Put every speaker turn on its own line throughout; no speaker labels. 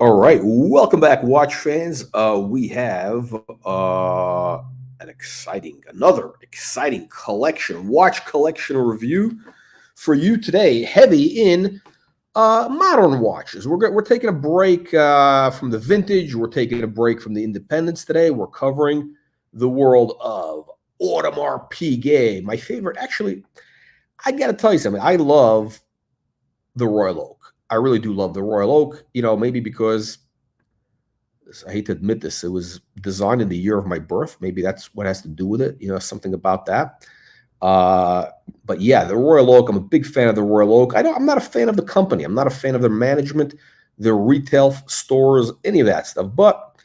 All right, welcome back, watch fans. We have another exciting watch collection review for you today. Heavy in modern watches. We're taking a break from the vintage. We're taking a break from the independents today. We're covering the world of Audemars Piguet, my favorite. Actually, I got to tell you something. I love the Royal Oak. I really do love the Royal Oak. Maybe because I hate to admit this, it was designed in the year of my birth. Maybe that's what has to do with it. Something about that. But yeah, the Royal Oak. I'm a big fan of the Royal Oak. I'm not a fan of the company. I'm not a fan of their management, their retail stores, any of that stuff. But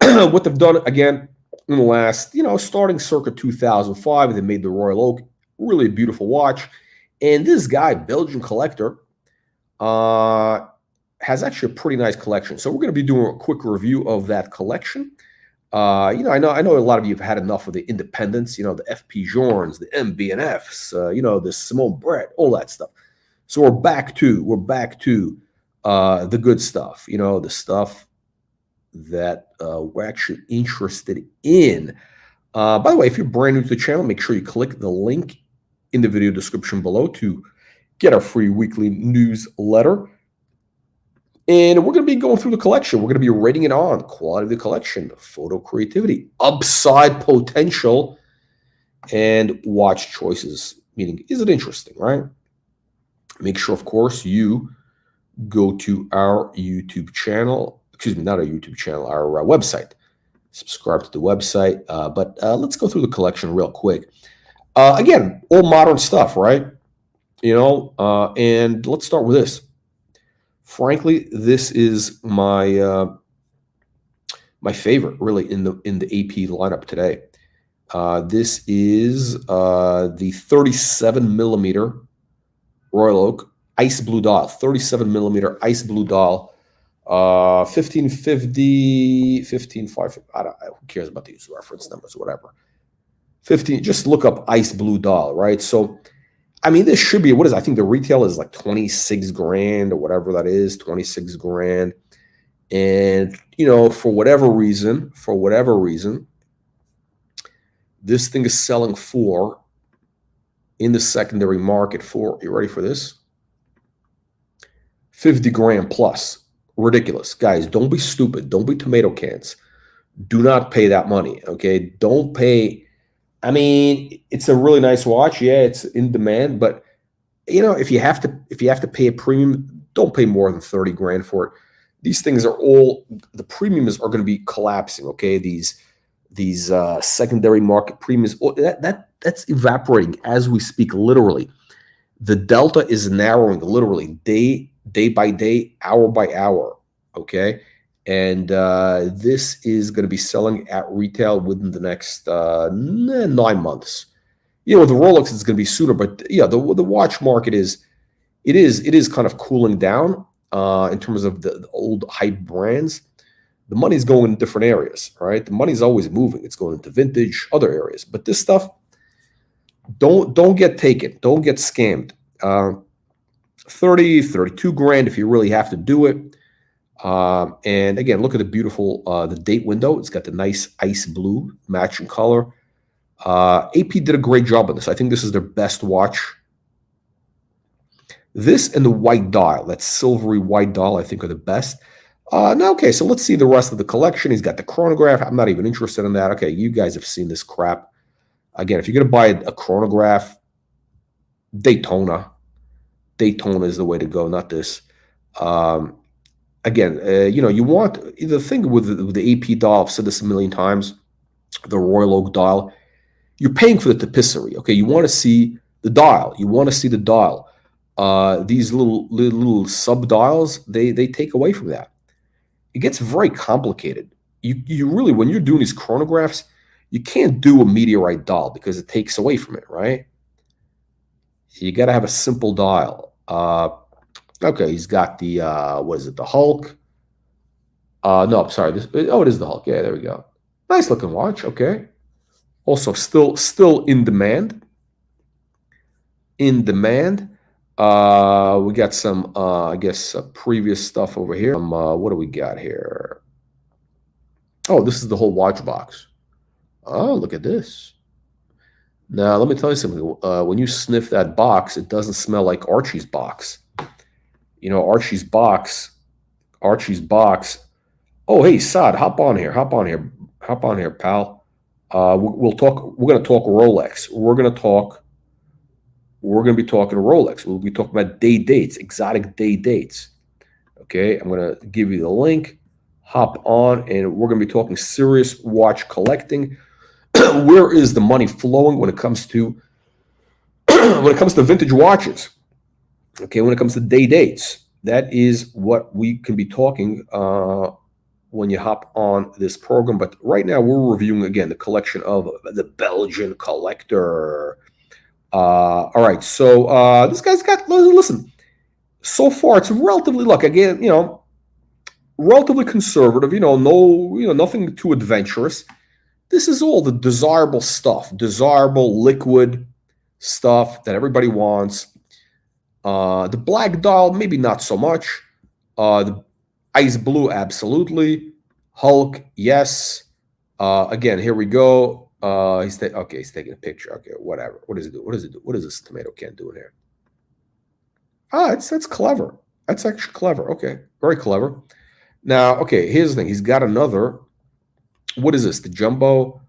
what they've done again in the last, starting circa 2005, they made the Royal Oak really a beautiful watch. And this guy, Belgian collector, has actually a pretty nice collection. So we're going to be doing a quick review of that collection. I know a lot of you have had enough of the independents, the FP Journes, the MB&Fs, the Simone Brett, all that stuff. So we're back to the good stuff, the stuff that we're actually interested in. By the way, if you're brand new to the channel, make sure you click the link in the video description below to get our free weekly newsletter. And we're going to be going through the collection. We're going to be rating it on quality of the collection, photo creativity, upside potential, and watch choices. Meaning, is it interesting, right? Make sure, of course, you go to our YouTube channel. Excuse me, not our YouTube channel, our website. Subscribe to the website. But let's go through the collection real quick. Again, all modern stuff, right? And let's start with this. Frankly, this is my my favorite, really, in the AP lineup today. This is the 37 millimeter Royal Oak ice blue dial, 37 millimeter ice blue dial, 1550, 1550. Who cares about these reference numbers, whatever. 15. Just look up ice blue dial, right? So. I mean, this should be, what is, I think the retail is like 26 grand or whatever that is, 26 grand. And, for whatever reason, this thing is selling for, in the secondary market for, you ready for this? 50 grand plus. Ridiculous. Guys, don't be stupid. Don't be tomato cans. Do not pay that money, okay? Don't pay. I mean, it's a really nice watch. Yeah, it's in demand, but if you have to pay a premium, don't pay more than 30 grand for it. These things are all, the premiums are going to be collapsing. Okay, these secondary market premiums, that's evaporating as we speak. Literally, the delta is narrowing. Literally, day by day, hour by hour. Okay. And this is going to be selling at retail within the next 9 months. With the Rolex, it's going to be sooner. But yeah, the watch market is kind of cooling down in terms of the old hype brands. The money's going in different areas, right? The money's always moving. It's going into vintage, other areas. But this stuff, don't get taken. Don't get scammed. 30, 32 grand if you really have to do it. And again, look at the beautiful, the date window. It's got the nice ice blue matching color. AP did a great job on this. I think this is their best watch. This and the white dial, that silvery white dial, I think are the best. Now, okay, so let's see the rest of the collection. He's got the chronograph. I'm not even interested in that. Okay, you guys have seen this crap. Again, if you're going to buy a chronograph, Daytona is the way to go, not this. Again, you want the thing with the AP dial. I've said this a million times. The Royal Oak dial, you're paying for the tapisserie. Okay, you want to see the dial. These little sub dials, they take away from that. It gets very complicated. You really, when you're doing these chronographs, you can't do a meteorite dial because it takes away from it, right? You got to have a simple dial. Okay, he's got the what is it? The Hulk. No, I'm sorry. It is the Hulk. Yeah, there we go. Nice looking watch. Okay. Also, still in demand. We got some, I guess, previous stuff over here. What do we got here? Oh, this is the whole watch box. Oh, look at this. Now, let me tell you something. When you sniff that box, it doesn't smell like Archie's box. You know, Archie's box. Oh, hey, Saad, hop on here. Hop on here, pal. We'll talk. We're going to talk Rolex. We're going to be talking Rolex. We'll be talking about day dates, exotic day dates. Okay, I'm going to give you the link. Hop on, and we're going to be talking serious watch collecting. Where is the money flowing when it comes to vintage watches? Okay, when it comes to day dates, that is what we can be talking when you hop on this program. But right now, we're reviewing again the collection of the Belgian collector. All right, so this guy's got. Listen, so far it's relatively again, relatively conservative. Nothing too adventurous. This is all the desirable stuff, desirable liquid stuff that everybody wants. The black dial, maybe not so much. The ice blue, absolutely. Hulk, yes. Again, here we go. He's taking a picture. Okay, whatever. What does it do? What is this tomato can doing here? That's clever. That's actually clever. Okay, very clever. Now, okay, here's the thing. He's got another. What is this? The jumbo.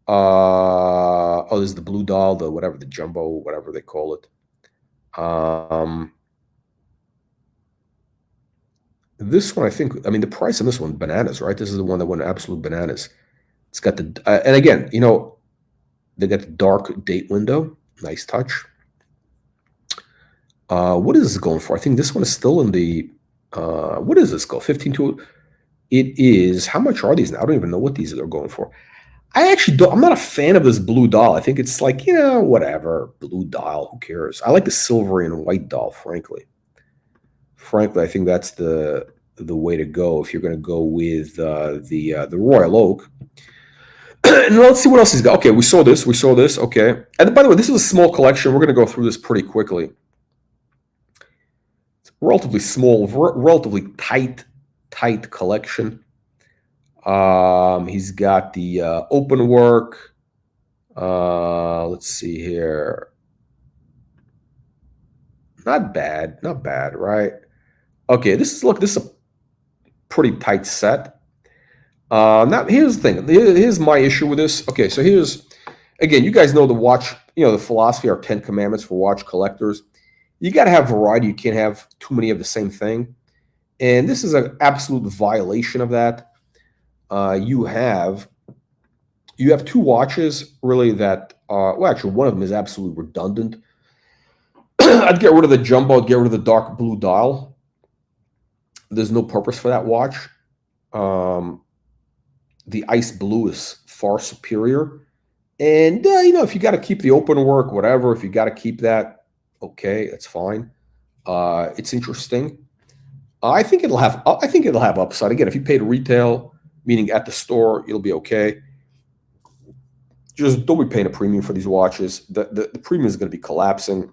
This is the blue doll, the jumbo, whatever they call it. This one, the price on this one, bananas, right? This is the one that went absolute bananas. It's got the, and again, they got the dark date window. Nice touch. What is this going for? I think this one is still in the, what does this go? 15 to, it is, how much are these now? I don't even know what these are going for. I'm not a fan of this blue doll. I think it's whatever, blue doll, who cares? I like the silvery and white doll, frankly. I think that's the way to go if you're going to go with the Royal Oak. And let's see what else he's got. Okay, we saw this. Okay. And by the way, this is a small collection. We're going to go through this pretty quickly. It's relatively small, relatively tight collection. He's got the open work. Let's see here. Not bad, right? Okay, this is a pretty tight set. Now here's the thing. Here's my issue with this. Okay, so here's again, you guys know the watch, the philosophy, our 10 commandments for watch collectors. You got to have variety. You can't have too many of the same thing. And this is an absolute violation of that. You have two watches really that actually one of them is absolutely redundant. I'd get rid of the jumbo, I'd get rid of the dark blue dial. There's no purpose for that watch. The ice blue is far superior. And if you got to keep the open work, whatever, if you got to keep that, okay, that's fine. It's interesting. I think it'll have upside. Again, if you paid retail, meaning at the store, you'll be okay. Just don't be paying a premium for these watches. The premium is going to be collapsing.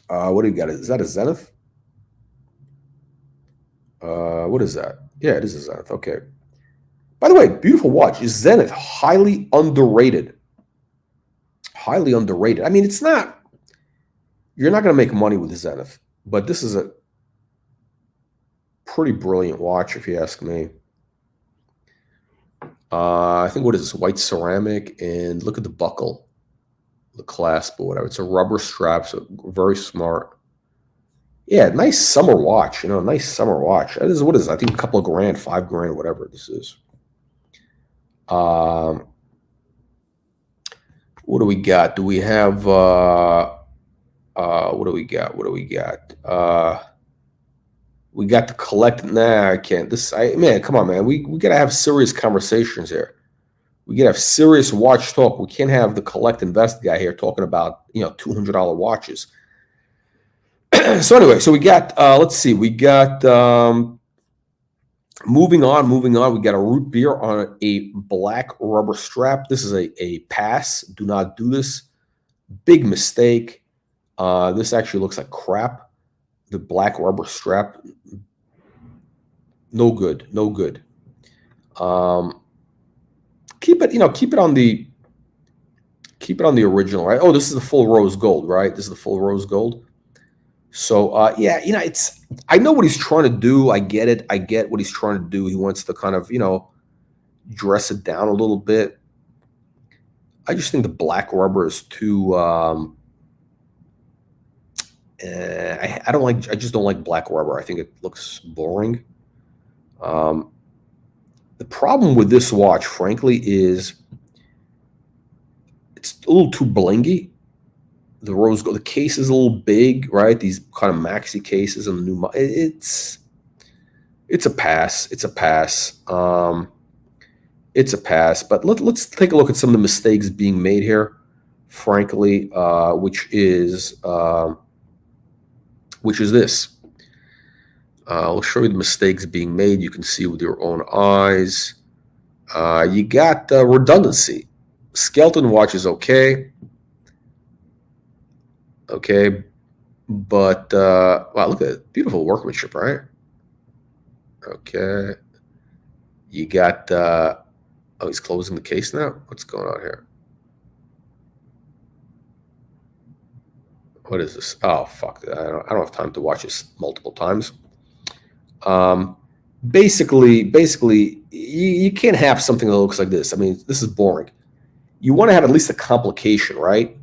What do you got? Is that a Zenith? What is that? Yeah, it is a Zenith. Okay. By the way, beautiful watch. Is Zenith highly underrated? Highly underrated. I mean, it's not. You're not going to make money with the Zenith, but this is a pretty brilliant watch, if you ask me. I think, what is this? White ceramic, and look at the buckle, the clasp or whatever. It's a rubber strap, so very smart. Yeah, nice summer watch. Nice summer watch. That is, what is it? I think a couple of grand, $5,000, whatever this is. What do we got? Do we have? What do we got? We got to collect. Nah, I can't. Man, come on, man. We gotta have serious conversations here. We gotta have serious watch talk. We can't have the collect invest guy here talking about $200 watches. So anyway, so we got. Let's see. We got. Moving on. We got a root beer on a black rubber strap. This is a pass. Do not do this. Big mistake. This actually looks like crap. The black rubber strap, no good, no good. Keep it, keep it on the original, right? Oh, this is the full rose gold, right? This is the full rose gold. So yeah, it's, I know what he's trying to do. I get it. I get what he's trying to do. He wants to kind of, dress it down a little bit. I just think the black rubber is too. I don't like. I just don't like black rubber. I think it looks boring. The problem with this watch, frankly, is it's a little too blingy. The rose gold, the case is a little big, right? These kind of maxi cases and the new. It's a pass. It's a pass. It's a pass. But let's take a look at some of the mistakes being made here, frankly, which is this. I'll show you the mistakes being made. You can see with your own eyes. You got redundancy. Skeleton watch is okay. Okay. But, wow, look at it. Beautiful workmanship, right? Okay. You got, oh, he's closing the case now? What's going on here? What is this? Oh, fuck. I don't have time to watch this multiple times. Basically, you can't have something that looks like this. I mean, this is boring. You want to have at least a complication, right?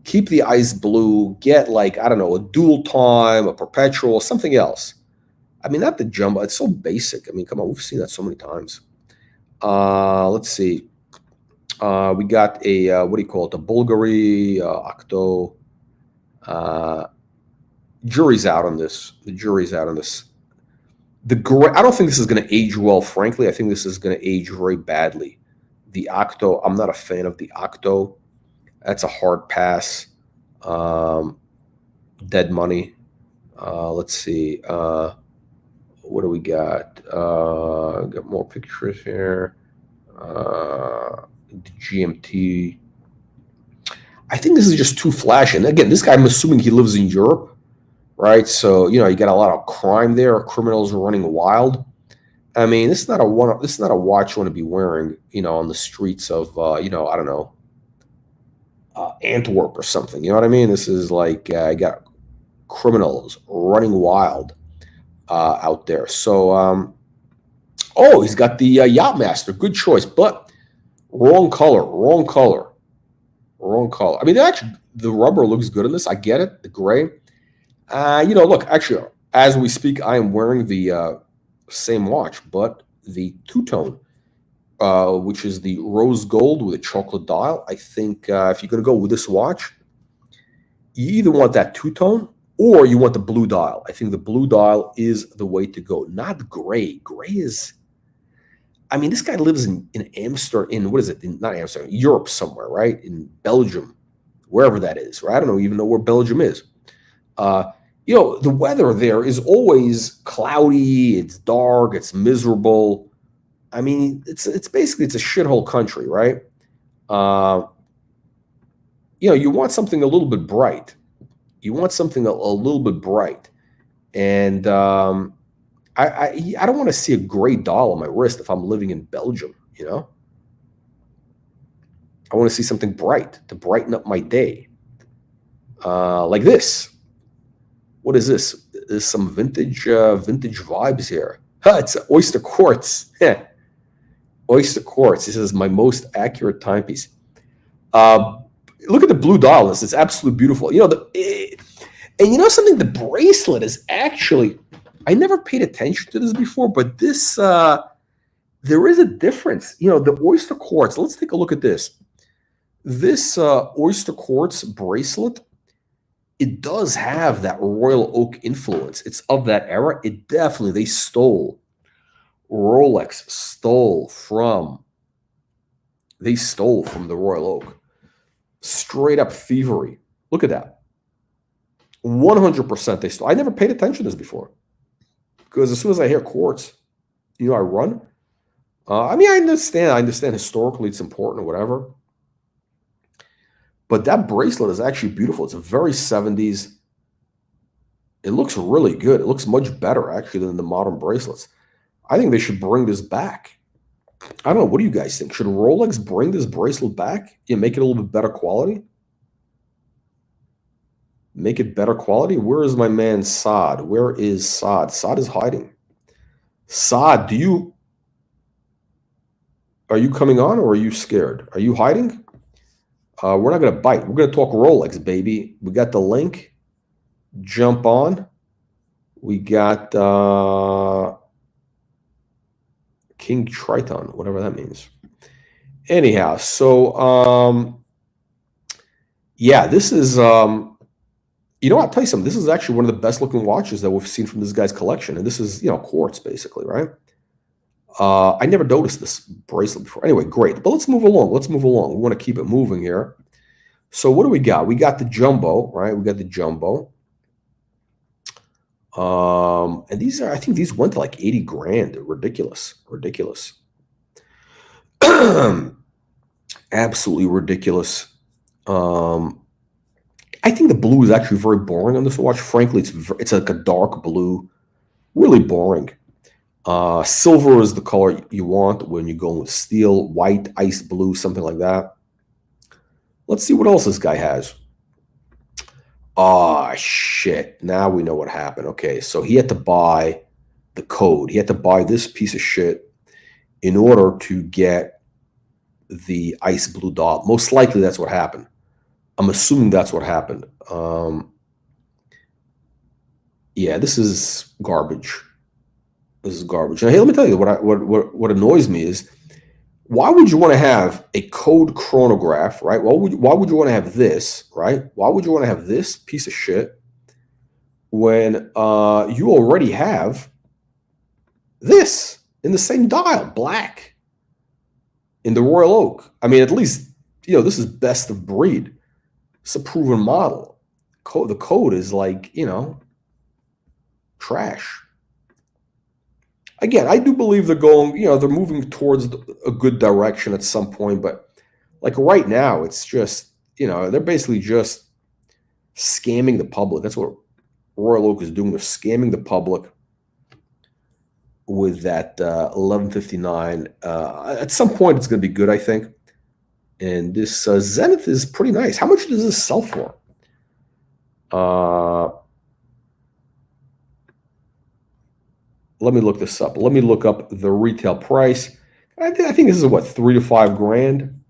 Keep the ice blue. Get, like, I don't know, a dual time, a perpetual, something else. I mean, not the jumbo. It's so basic. I mean, come on, we've seen that so many times. Let's see. We got a what do you call it? A Bulgari Octo. Jury's out on this. The jury's out on this. The gray. I don't think this is going to age well. Frankly, I think this is going to age very badly. The Octo. I'm not a fan of the Octo. That's a hard pass. Dead money. Let's see. What do we got? Got more pictures here. The GMT. I think this is just too flashy. And again, this guy, I'm assuming he lives in Europe, right? So you got a lot of crime there. Criminals are running wild. I mean, this is not a watch you want to be wearing, on the streets of, I don't know, Antwerp or something. You know what I mean? This is like you got criminals running wild out there. So, oh, he's got the Yachtmaster. Good choice, but wrong color. Wrong color. Wrong color. I mean, actually, the rubber looks good in this. I get it. The gray. Look, actually, as we speak, I am wearing the same watch, but the two-tone, which is the rose gold with a chocolate dial. I think if you're going to go with this watch, you either want that two-tone or you want the blue dial. I think the blue dial is the way to go, not gray. Gray is, I mean, this guy lives in Amsterdam, what is it? Not Amsterdam, Europe somewhere, right? In Belgium, wherever that is, right? I don't even know where Belgium is. The weather there is always cloudy. It's dark. It's miserable. I mean, it's basically, it's a shithole country, right? You want something a little bit bright. You want something a little bit bright, and I don't want to see a gray dial on my wrist if I'm living in Belgium. I want to see something bright to brighten up my day, like this. What is this? There's some vintage vibes here. It's oyster quartz. Oyster quartz. This is my most accurate timepiece. Look at the blue dial. It's absolutely beautiful. Something. The bracelet is actually. I never paid attention to this before, but this there is a difference. The oyster quartz. Let's take a look at this. This oyster quartz bracelet. It does have that Royal Oak influence. It's of that era. Rolex stole from the Royal Oak. Straight up thievery. Look at that. 100% they stole. I never paid attention to this before. Because as soon as I hear quartz, I run. I understand historically it's important or whatever. But that bracelet is actually beautiful. It's a very 70s. It looks really good. It looks much better, actually, than the modern bracelets. I think they should bring this back. I don't know. What do you guys think? Should Rolex bring this bracelet back? Yeah, make it a little bit better quality? Make it better quality? Where is my man Saad? Where is Saad? Saad is hiding. Saad, are you coming on or are you scared? Are you hiding? We're not going to bite. We're going to talk Rolex, baby. We got the link. Jump on. We got King Triton, whatever that means. Anyhow, so yeah, this is you know, I'll tell you something. This is actually one of the best looking watches that we've seen from this guy's collection, and this is, you know, quartz basically, right? I never noticed this bracelet before. Anyway, great. But let's move along. Let's move along. We want to keep it moving here. So what do we got? We got the jumbo, right? We got the jumbo. And these are, I think these went to like 80 grand. Ridiculous. Ridiculous. Absolutely ridiculous. I think the blue is actually very boring on this watch. Frankly, it's like a dark blue, really boring. Silver is the color you want when you go with steel, white, ice blue, something like that. Let's see what else this guy has. Ah, shit. Now we know what happened. Okay, so he had to buy the code. He had to buy this piece of shit in order to get the ice blue dial. Most likely that's what happened. I'm assuming that's what happened. Yeah, this is garbage. This is garbage. Now, hey, let me tell you what annoys me is, why would you want to have a code chronograph, right? Why would you want to have this, right? Why would you want to have this piece of shit when you already have this in the same dial, black, in the Royal Oak? I mean, at least, you know, this is best of breed. It's a proven model. The code is like, you know, trash. Again, I do believe they're going, you know, they're moving towards a good direction at some point, but like right now, it's just, you know, they're basically just scamming the public. That's what Royal Oak is doing. They're scamming the public with that 1159. At some point, it's going to be good, I think. And this Zenith is pretty nice. How much does this sell for? Let me look this up. Let me look up the retail price. I think this is what, 3 to 5 grand?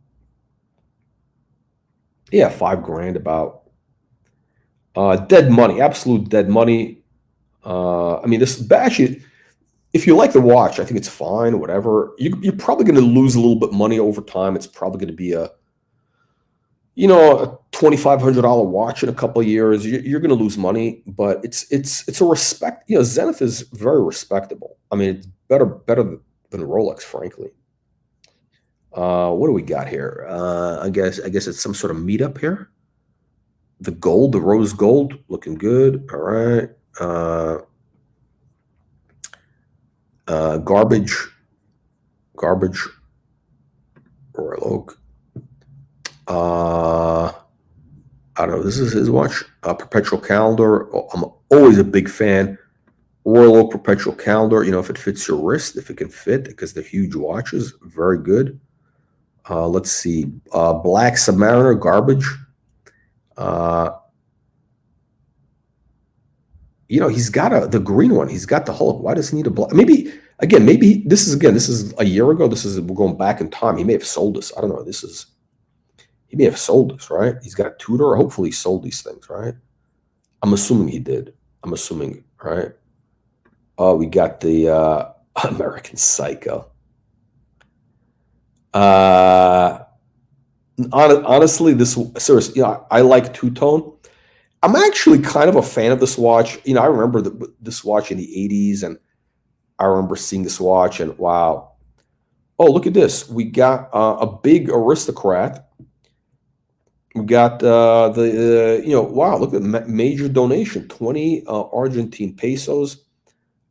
Yeah, 5 grand about. Dead money, absolute dead money. I mean, this actually, if you like the watch, I think it's fine, whatever. You're probably going to lose a little bit of money over time. It's probably going to be a, you know, a $2,500 watch in a couple of years. You're going to lose money, but it's a respect. You know, Zenith is very respectable. I mean, it's better than Rolex, frankly. What do we got here? I guess it's some sort of meetup here. The gold, the rose gold, looking good. All right. Garbage, Royal Oak. I don't know. This is his watch. Perpetual calendar. I'm always a big fan. Royal Oak perpetual calendar. You know, if it fits your wrist, if it can fit, because they're huge watches, very good. Let's see. Black Submariner, garbage. You know, he's got the green one. He's got the Hulk. Why does he need a black? Maybe this is a year ago. We're going back in time. He may have sold this. I don't know. He may have sold this, right? He's got a Tudor. Hopefully he sold these things, right? I'm assuming he did. I'm assuming, right? Oh, we got the American Psycho. Honestly, seriously, you know, I like two-tone. I'm actually kind of a fan of this watch. You know, I remember this watch in the 80s, and I remember seeing this watch, and wow. Oh, look at this. We got a big aristocrat. We got you know, wow, look at major donation, 20 Argentine pesos.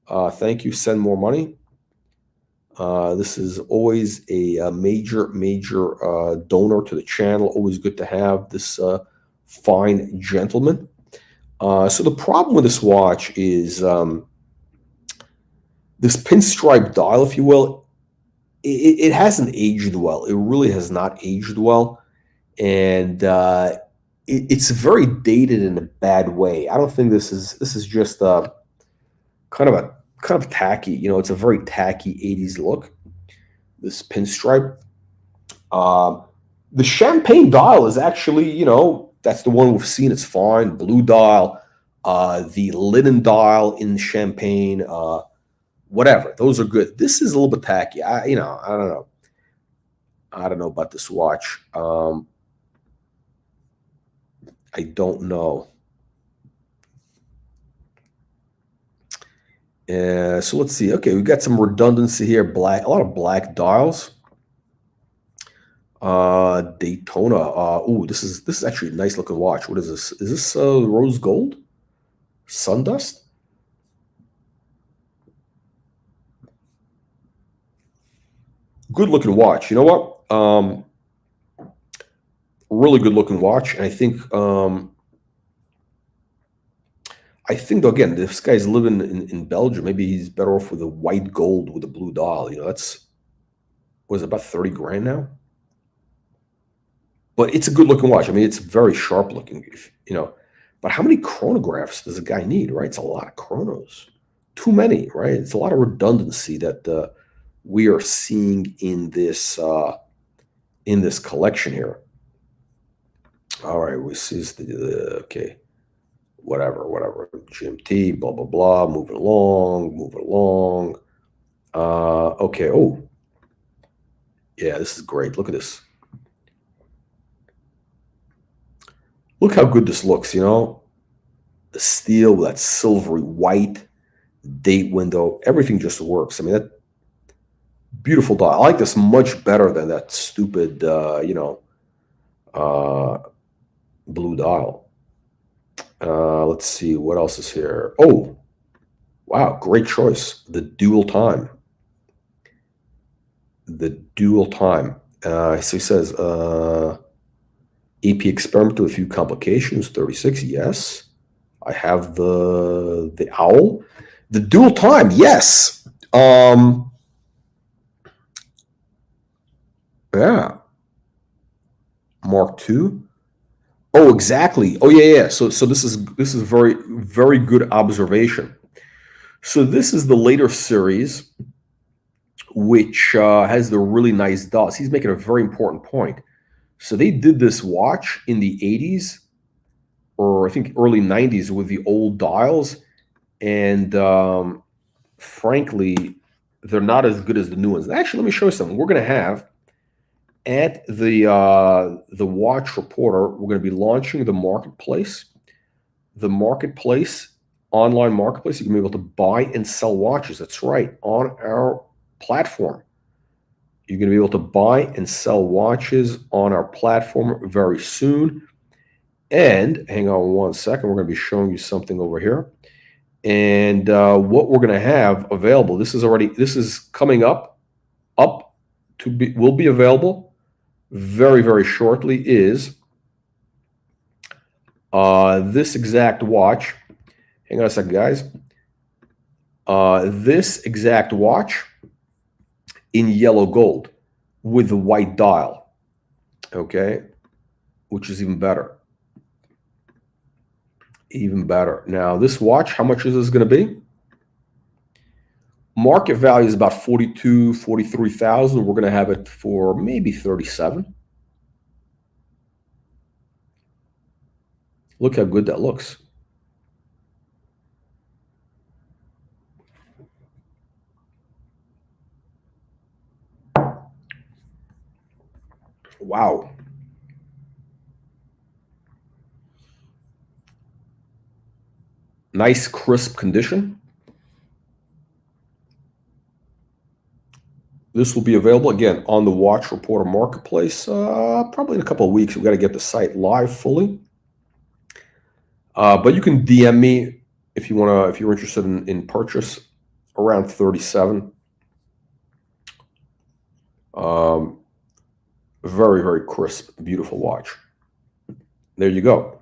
Thank you, send more money. This is always a major, major donor to the channel. Always good to have this fine gentleman. So the problem with this watch is this pinstripe dial, if you will. It hasn't aged well. It really has not aged well, and it's very dated in a bad way. I don't think this is just kind of a kind of tacky. It's a very tacky '80s look. This pinstripe. Um, the champagne dial is actually, that's the one we've seen. It's fine. Blue dial, the linen dial in champagne, whatever. Those are good. This is a little bit tacky. I don't know. I don't know about this watch. I don't know. So let's see. Okay, we got some redundancy here. A lot of black dials. Daytona. This is actually a nice looking watch. What is this? Is this rose gold? Sundust? Good looking watch. You know what? Really good looking watch. And again, this guy's living in Belgium. Maybe he's better off with a white gold with a blue dial. That's was it, about 30 grand now? But it's a good looking watch. I mean, it's very sharp looking, But how many chronographs does a guy need, right? It's a lot of chronos. Too many, right? It's a lot of redundancy that we are seeing in this collection here. All right, we see okay, whatever. GMT, blah blah blah. Moving along. Okay. Oh, yeah, this is great. Look at this. Look how good this looks. The steel, that silvery white date window, everything just works. I mean, that beautiful dial. I like this much better than that stupid, blue dial. Let's see what else is here. Oh, wow, great choice. The dual time. So he says, AP experiment with a few complications. 36. Yes, I have the owl. The dual time. Yes. Yeah. Mark II. Oh, exactly. Oh, yeah. So this is very, very good observation. So this is the later series, which has the really nice dials. He's making a very important point. So they did this watch in the 80s, or I think early 90s, with the old dials, and frankly, they're not as good as the new ones. Actually, let me show you something. We're going to have at the Watch Reporter, we're going to be launching the marketplace. The marketplace, online marketplace, you can be able to buy and sell watches. That's right, on our platform. You're going to be able to buy and sell watches on our platform very soon. And hang on one second, we're going to be showing you something over here. And what we're going to have available, this is coming up will be available very, very shortly, is this exact watch. Hang on a second, guys. This exact watch in yellow gold with the white dial, okay, which is even better. Even better. Now, this watch, how much is this going to be? Market value is about 42, 43,000. We're going to have it for maybe 37. Look how good that looks. Wow. Nice, crisp condition. This will be available, again, on the Watch Reporter Marketplace probably in a couple of weeks. We've got to get the site live fully. But you can DM me if you're interested in purchase, around 37. Um, very, very crisp, beautiful watch. There you go.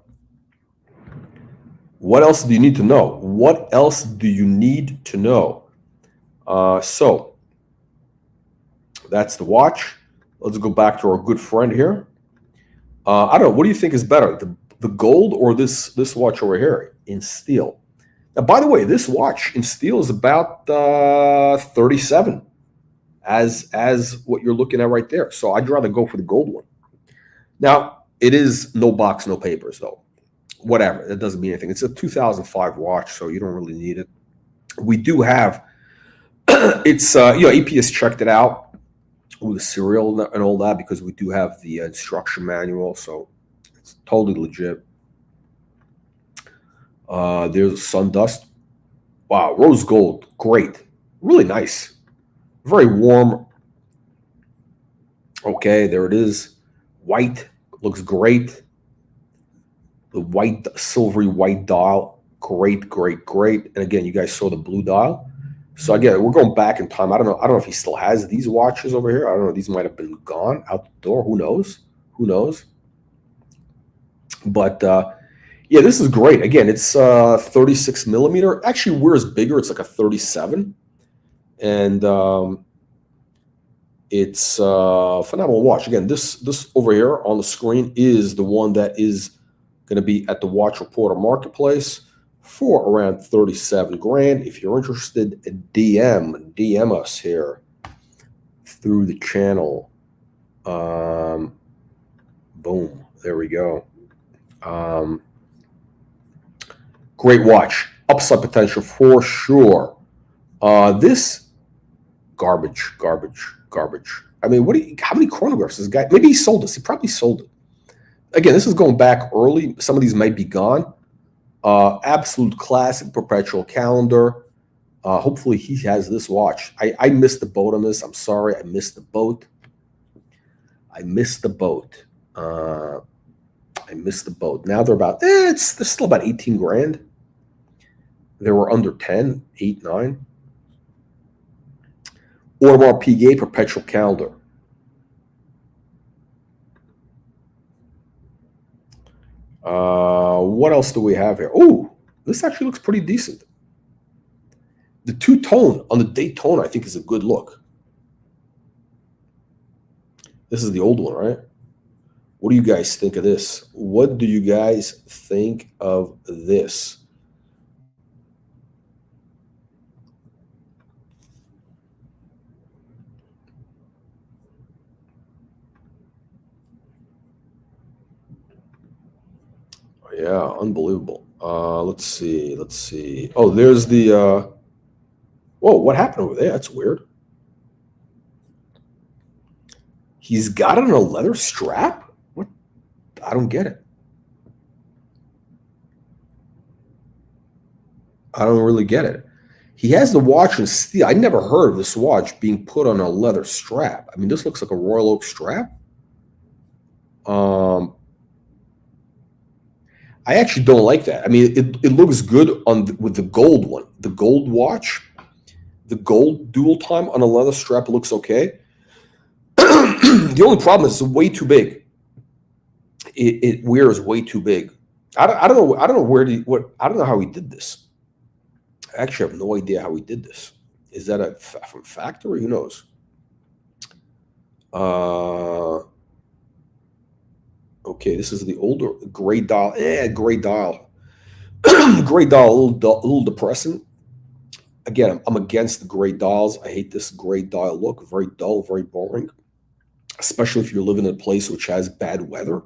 What else do you need to know? What else do you need to know? So that's the watch. Let's go back to our good friend here. I don't know. What do you think is better, the gold or this watch over here in steel? Now, by the way, this watch in steel is about 37 as what you're looking at right there. So I'd rather go for the gold one. Now, it is no box, no papers though. Whatever, that doesn't mean anything. It's a 2005 watch, so you don't really need it. We do have it's AP has checked it out with the serial and all that because we do have the instruction manual, so it's totally legit. There's sun dust. Wow, rose gold, great, really nice, very warm. Okay, there it is. White looks great. The white, silvery white dial, great, great, great. And again, you guys saw the blue dial. So again, we're going back in time. I don't know. I don't know if he still has these watches over here. I don't know. These might have been gone out the door. Who knows? Who knows? But yeah, this is great. Again, it's 36 millimeter. Actually, wears bigger. It's like a 37, and it's a phenomenal watch. Again, this over here on the screen is the one that is going to be at the Watch Reporter Marketplace for around 37 grand. If you're interested, DM us here through the channel. Boom, there we go. Great watch, upside potential for sure. This garbage. I mean, how many chronographs this guy? Maybe he sold this. He probably sold it. Again, this is going back early. Some of these might be gone. Absolute classic perpetual calendar. Hopefully he has this watch. I missed the boat on this. I'm sorry. I missed the boat. I missed the boat. Now they're about, they're still about 18 grand. They were under 10, 8, 9. Audemars Piguet perpetual calendar. What else do we have here? Oh, this actually looks pretty decent. The two-tone on the Daytona, I think, is a good look. This is the old one, right? What do you guys think of this? What do you guys think of this? Yeah, unbelievable. Let's see. Oh, there's the whoa, what happened over there? That's weird. He's got it on a leather strap? What? I don't get it. I don't really get it. He has the watch in steel. I never heard of this watch being put on a leather strap. I mean, this looks like a Royal Oak strap. I actually don't like that. I mean, it looks good with the gold one, the gold watch, the gold dual time on a leather strap looks okay. The only problem is it's way too big. It wears way too big. I don't know. I don't know I don't know how he did this. I actually have no idea how he did this. Is that from factory? Who knows? Okay, this is the older gray dial. Gray dial. Gray dial, a little depressing. Again, I'm against the gray dials. I hate this gray dial look. Very dull, very boring. Especially if you're living in a place which has bad weather.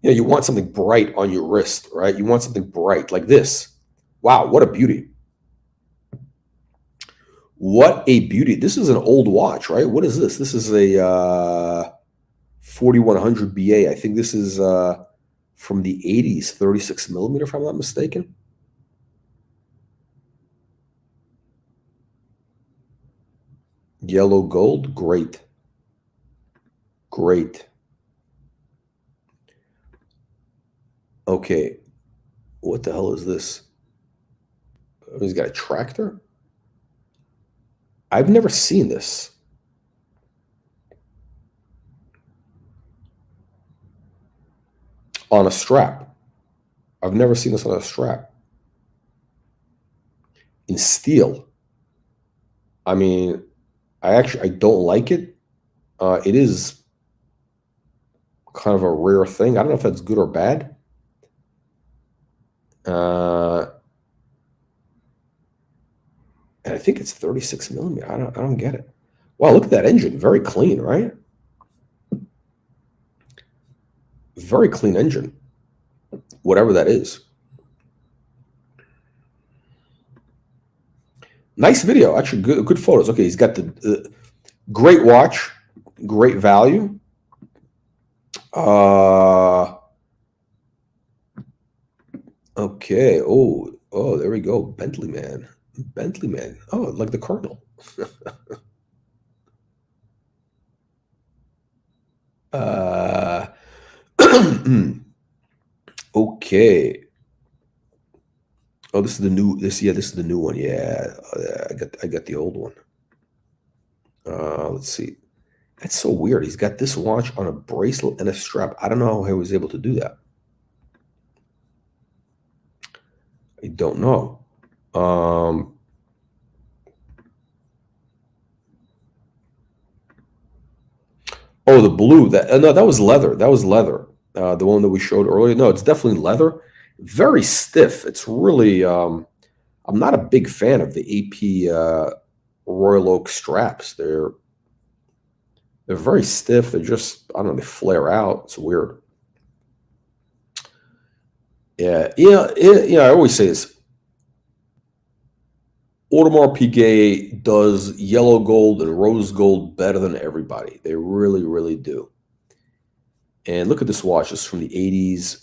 You know, you want something bright on your wrist, right? You want something bright like this. Wow, what a beauty. What a beauty. This is an old watch, right? What is this? This is a 4100 BA. I think this is from the 80s, 36 millimeter, if I'm not mistaken. Yellow gold, great. Great. Okay, what the hell is this? He's got a tractor? I've never seen this. on a strap. I've never seen this on a strap. In steel. I mean, I don't like it. It is kind of a rare thing. I don't know if that's good or bad. And I think it's 36 millimeter. I don't get it. Wow, look at that engine. Very clean, right? Very clean engine. Whatever that is. Nice video. Actually, good photos. Okay, he's got the great watch, great value. Okay. Oh, there we go. Bentley man. Bentley man. Oh, like the Colonel. Okay. Oh, this is the new. This is the new one. Yeah, I got the old one. Let's see. That's so weird. He's got this watch on a bracelet and a strap. I don't know how he was able to do that. I don't know. Oh, the blue. No, that was leather. That was leather. The one that we showed earlier. No, it's definitely leather. Very stiff. It's really. I'm not a big fan of the AP Royal Oak straps. They're very stiff. They're just, I don't know, they flare out. It's weird. Yeah. I always say this. Audemars Piguet does yellow gold and rose gold better than everybody. They really, really do. And look at this watch. It's from the 80s.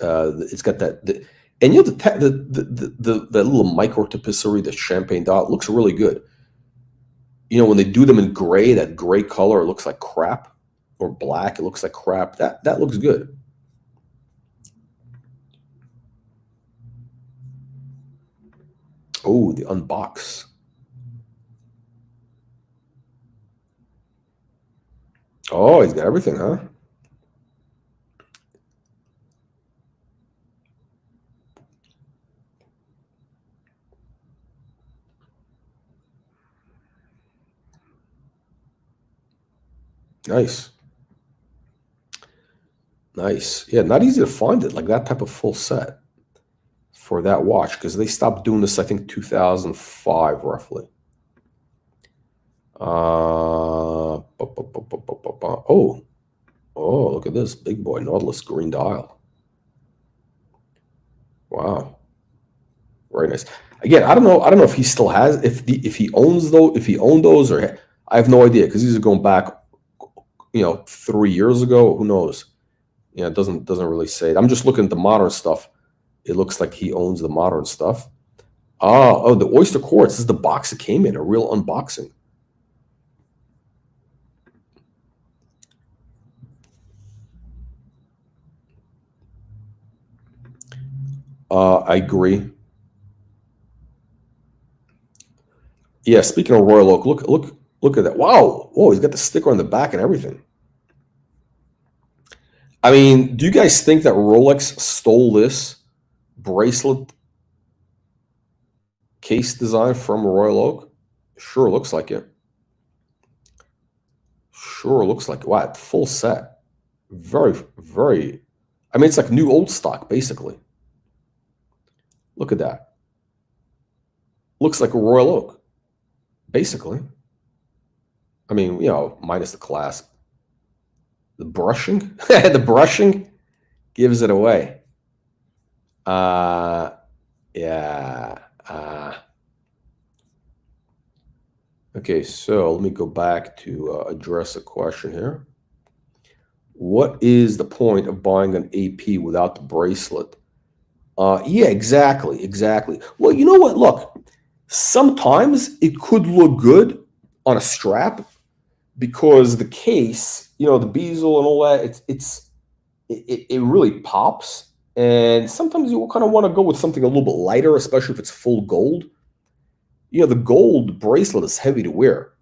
It's got that. And the little micro tapisserie, the champagne dot, looks really good. When they do them in gray, that gray color, it looks like crap, or black, it looks like crap. That looks good. Oh, the unbox. Oh, he's got everything, huh? Nice. Nice. Yeah, not easy to find it, like that type of full set for that watch, because they stopped doing this, I think, 2005, roughly. Oh, look at this big boy, Nautilus green dial. Wow, very nice. Again, I don't know if he still has, if he owns those, if he owned those, or I have no idea, because these are going back, 3 years ago. Who knows? It doesn't really say it. I'm just looking at the modern stuff. It looks like he owns the modern stuff. Oh, the Oyster Quartz. This is the box it came in, a real unboxing. I agree. Yeah, speaking of Royal Oak, look at that. Wow. Whoa, he's got the sticker on the back and everything. I mean, do you guys think that Rolex stole this bracelet case design from Royal Oak? Sure looks like it. Sure looks like it. Wow, full set. Very, very, I mean, it's like new old stock, basically. Look at that. Looks like a Royal Oak, basically. I mean, minus the clasp. The brushing, the brushing gives it away. Yeah. Okay, so let me go back to address a question here. What is the point of buying an AP without the bracelet? Yeah, exactly. Well, you know what? Look, sometimes it could look good on a strap because the case, the bezel and all that, it really pops. And sometimes you kind of want to go with something a little bit lighter, especially if it's full gold. The gold bracelet is heavy to wear.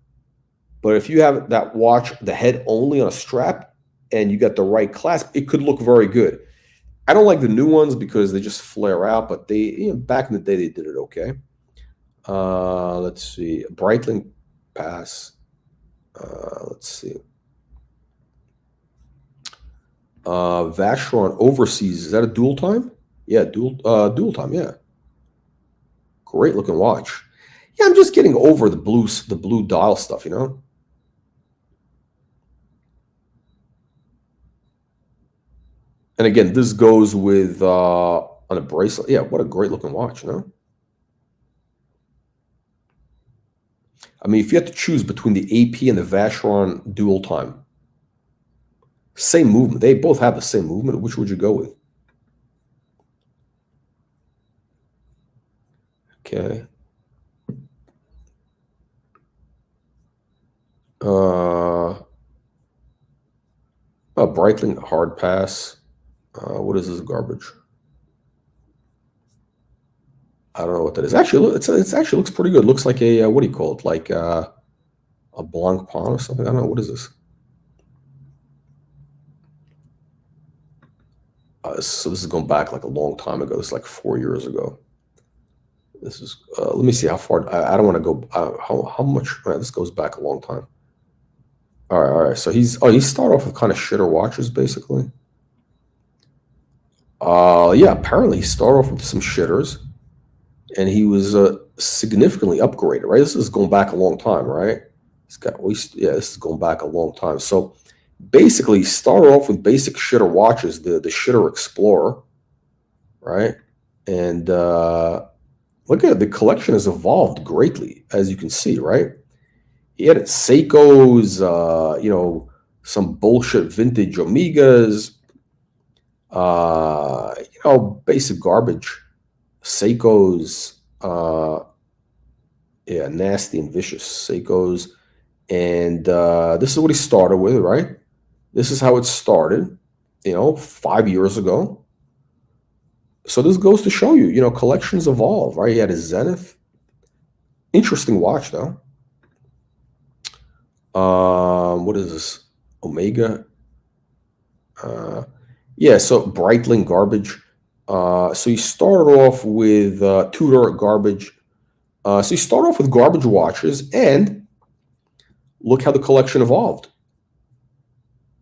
But if you have that watch, the head only on a strap, and you got the right clasp, it could look very good. I don't like the new ones because they just flare out, but they, back in the day, they did it okay. Let's see. Breitling pass. Let's see. Vacheron overseas. Is that a dual time? Yeah, dual time. Yeah, great looking watch. Yeah, I'm just getting over the blue dial stuff. And again, this goes with on a bracelet. Yeah, what a great looking watch. I mean, if you had to choose between the AP and the Vacheron dual time, same movement. They both have the same movement. Which would you go with? Okay. Breitling hard pass. What is this garbage? I don't know what that is. Actually, it's actually looks pretty good. Looks like a what do you call it? Like a Blanc Pawn or something. I don't know. What is this? So this is going back like a long time ago. This is like 4 years ago. This is. Let me see how far. I don't want to go. How much? This goes back a long time. All right, all right. So he started off with kind of shitter watches, basically. Yeah. Apparently, he started off with some shitters, and he was significantly upgraded. Right. This is going back a long time, right? He's got at least. Yeah, this is going back a long time. So basically, he started off with basic shitter watches, the shitter Explorer, right? And look at it, the collection has evolved greatly, as you can see, right? He had Seiko's, some bullshit vintage Omegas, basic garbage. Seiko's, yeah, nasty and vicious Seiko's. And this is what he started with, right? This is how it started, 5 years ago. So this goes to show you, collections evolve, right? He had a Zenith. Interesting watch, though. What is this? Omega. Yeah, so Breitling garbage. So you started off with Tudor garbage. So you start off with garbage watches, and look how the collection evolved.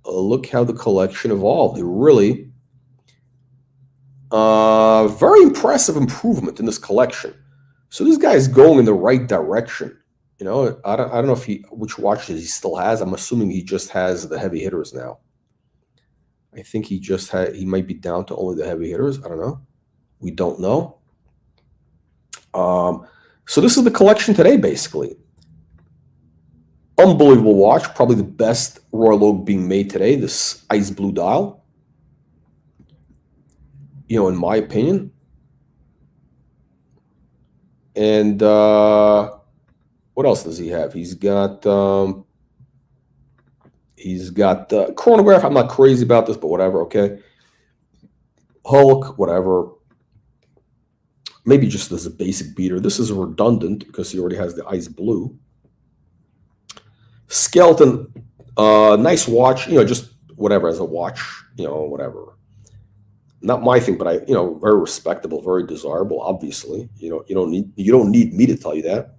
Look how the collection evolved. It really, very impressive improvement in this collection. So this guy is going in the right direction. I don't know which watches he still has. I'm assuming he just has the heavy hitters now. I think he might be down to only the heavy hitters. I don't know. We don't know. So this is the collection today, basically. Unbelievable watch, probably the best Royal Oak being made today. This ice blue dial. In my opinion. And what else does he have? He's got chronograph. I'm not crazy about this, but whatever. Okay. Hulk, whatever. Maybe just as a basic beater. This is redundant because he already has the ice blue. Skeleton, nice watch. Just whatever as a watch. Whatever. Not my thing, but very respectable, very desirable. Obviously, you don't need me to tell you that.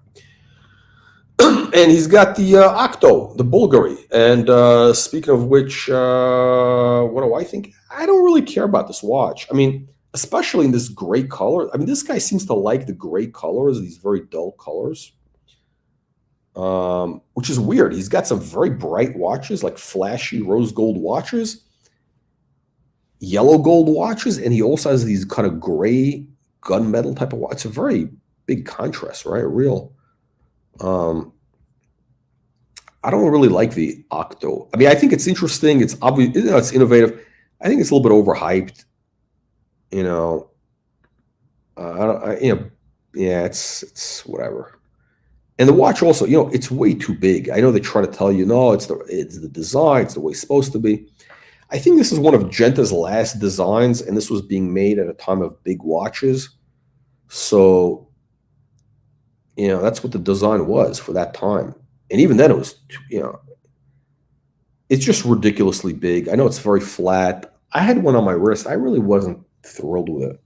And he's got the Octo, the Bulgari. And speaking of which, what do I think? I don't really care about this watch. I mean, especially in this gray color. I mean, this guy seems to like the gray colors, these very dull colors, which is weird. He's got some very bright watches, like flashy rose gold watches, yellow gold watches, and he also has these kind of gray gunmetal type of watch. It's a very big contrast, right? Real. I don't really like the Octo. I mean, I think it's interesting. It's obvious. It's innovative. I think it's a little bit overhyped. Yeah, it's whatever. And the watch also, it's way too big. I know they try to tell you, no, it's the design, it's the way it's supposed to be. I think this is one of Genta's last designs, and this was being made at a time of big watches. So, that's what the design was for that time. And even then it was, it's just ridiculously big. I know it's very flat. I had one on my wrist. I really wasn't thrilled with it.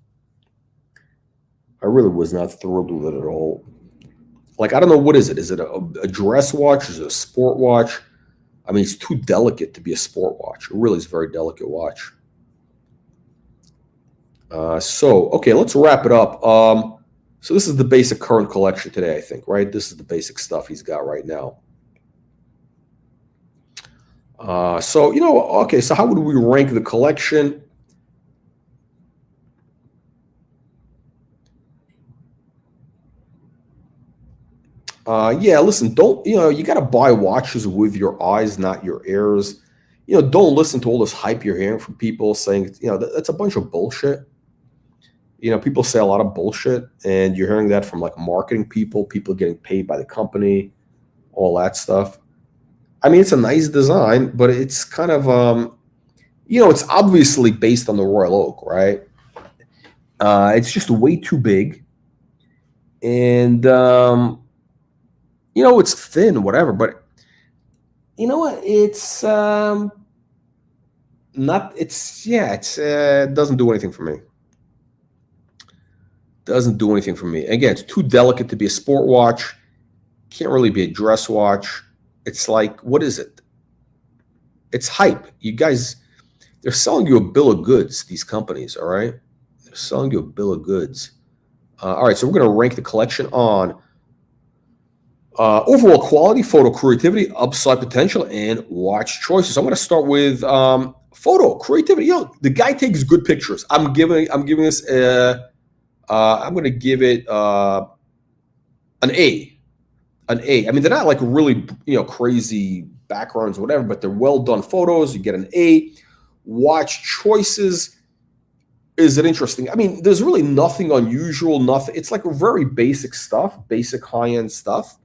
I really was not thrilled with it at all. Like, I don't know, what is it? Is it a dress watch? Is it a sport watch? I mean, it's too delicate to be a sport watch. It really is a very delicate watch. Okay, let's wrap it up. So this is the basic current collection today, I think, right? This is the basic stuff he's got right now. Okay, so how would we rank the collection? Yeah, listen, don't, you got to buy watches with your eyes, not your ears. Don't listen to all this hype you're hearing from people saying, that's a bunch of bullshit. People say a lot of bullshit, and you're hearing that from like marketing people getting paid by the company, all that stuff. I mean, it's a nice design, but it's kind of, it's obviously based on the Royal Oak, right? It's just way too big. And, it's thin, whatever, but you know what? It's not, it's, yeah, it doesn't do anything for me. Doesn't do anything for me. Again, it's too delicate to be a sport watch. Can't really be a dress watch. It's like, what is it? It's hype. You guys, they're selling you a bill of goods, these companies, all right? They're selling you a bill of goods. All right, so we're going to rank the collection on overall quality, photo creativity, upside potential, and watch choices. I'm going to start with photo creativity. The guy takes good pictures. I'm giving this I'm going to give it an A. An A. I mean, they're not like really, crazy backgrounds or whatever, but they're well done photos. You get an A. Watch choices. Is it interesting? I mean, there's really nothing unusual. Nothing. It's like very basic stuff, basic high-end stuff.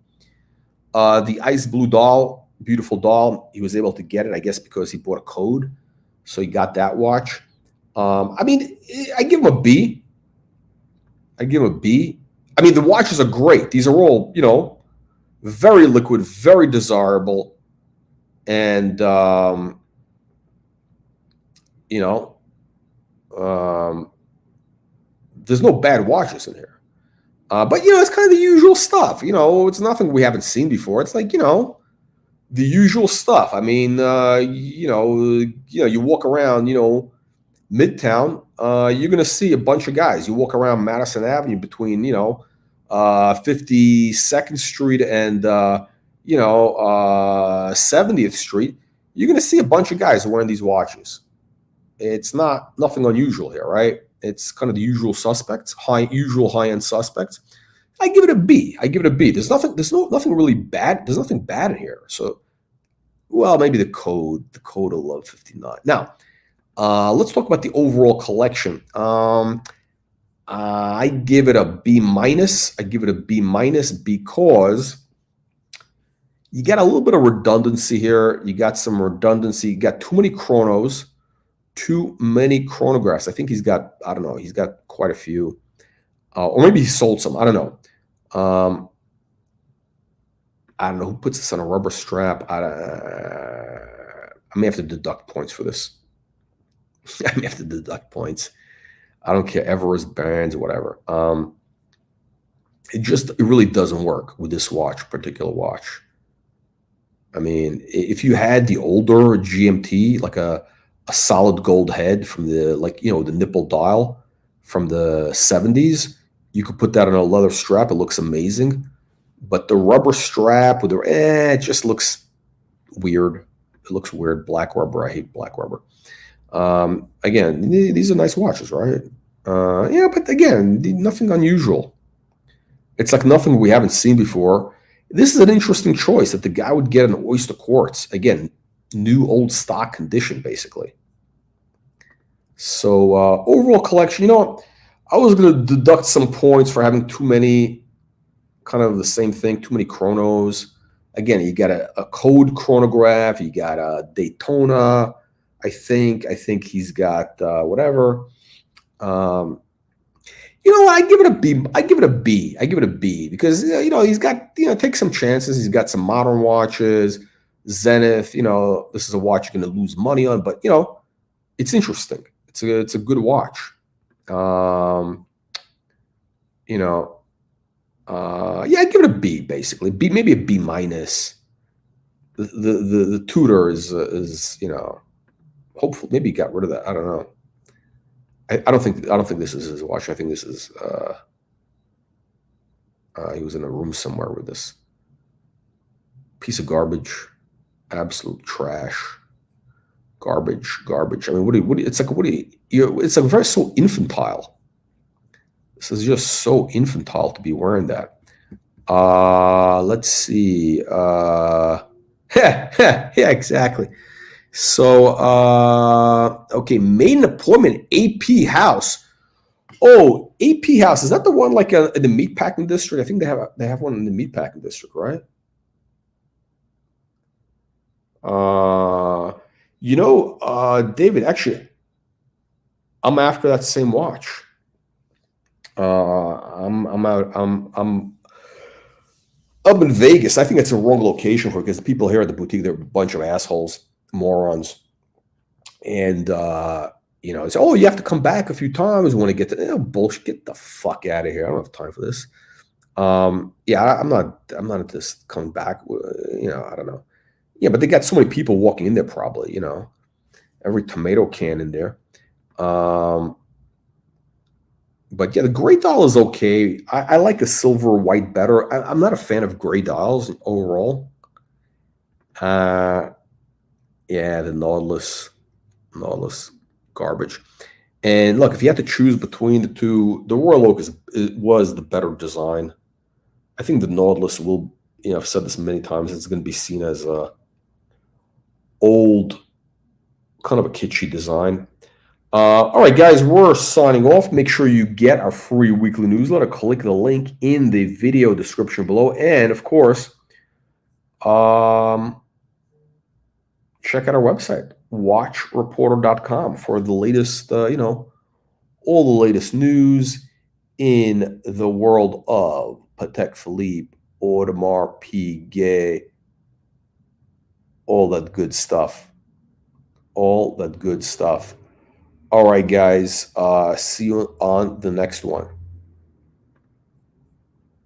The ice blue doll, beautiful doll. He was able to get it, I guess, because he bought a code, so he got that watch. I mean, I give him a B. I give him a B. I mean, the watches are great. These are all, very liquid, very desirable, and there's no bad watches in here. But it's kind of the usual stuff. It's nothing we haven't seen before. It's like the usual stuff. I mean, you walk around, Midtown, you're gonna see a bunch of guys. You walk around Madison Avenue between 52nd Street and 70th Street. You're gonna see a bunch of guys wearing these watches. It's nothing unusual here, right? It's kind of the usual suspects, usual high-end suspects. I give it a B. There's nothing really bad. There's nothing bad in here. So, well, maybe the code 1159. Now, let's talk about the overall collection. I give it a B minus. I give it a B minus because you got a little bit of redundancy here. You got some redundancy. You got too many chronos. Too many chronographs. I think he's got, I don't know, he's got quite a few. Or maybe he sold some. I don't know. I don't know who puts this on a rubber strap. I may have to deduct points for this. I may have to deduct points. I don't care. Everest, bands, whatever. It really doesn't work with this particular watch. I mean, if you had the older GMT, like a solid gold head from the the nipple dial from the 70s, you could put that on a leather strap. It looks amazing. But the rubber strap with it just looks weird. It looks weird. Black rubber. I hate black rubber. Again, these are nice watches, right? But again, nothing unusual. It's like nothing we haven't seen before. This is an interesting choice that the guy would get an oyster quartz. Again, new old stock condition, basically. So overall collection, I was going to deduct some points for having too many, kind of the same thing, too many chronos. Again, you got a code chronograph, you got a Daytona. I think he's got whatever. I give it a B. I give it a B because he's got take some chances. He's got some modern watches, Zenith. This is a watch you're going to lose money on, but it's interesting. It's a good watch. Um, you know, yeah, I'd give it a B basically. B, maybe a B minus. The Tudor is hopefully maybe he got rid of that. I don't know. I don't think this is his watch. I think this is he was in a room somewhere with this piece of garbage, absolute trash, garbage. I mean, it's like what do you it's like very so infantile. This is just so infantile to be wearing that. Let's see. Yeah, exactly. So, okay, made an appointment, AP House. Oh, AP House, is that the one like in the meatpacking district? I think they have one in the meatpacking district, right? Uh, David, actually, I'm after that same watch. I'm out. I'm up in Vegas. I think it's a wrong location for it because the people here at the boutique, they're a bunch of assholes, morons. And it's, oh, you have to come back a few times when it get to bullshit. Get the fuck out of here. I don't have time for this. Yeah, I'm not at this coming back. I don't know. Yeah, but they got so many people walking in there probably, every tomato can in there. But yeah, the gray dial is okay. I like the silver white better. I'm not a fan of gray dials overall. Yeah, the Nautilus garbage. And look, if you had to choose between the two, the Royal Oak was the better design. I think the Nautilus will, I've said this many times, it's going to be seen as a old, kind of a kitschy design. All right, guys, we're signing off. Make sure you get our free weekly newsletter. Click the link in the video description below. And, of course, check out our website, watchreporter.com, for the latest, all the latest news in the world of Patek Philippe, Audemars Piguet, all that good stuff. All that good stuff. All right, guys. See you on the next one.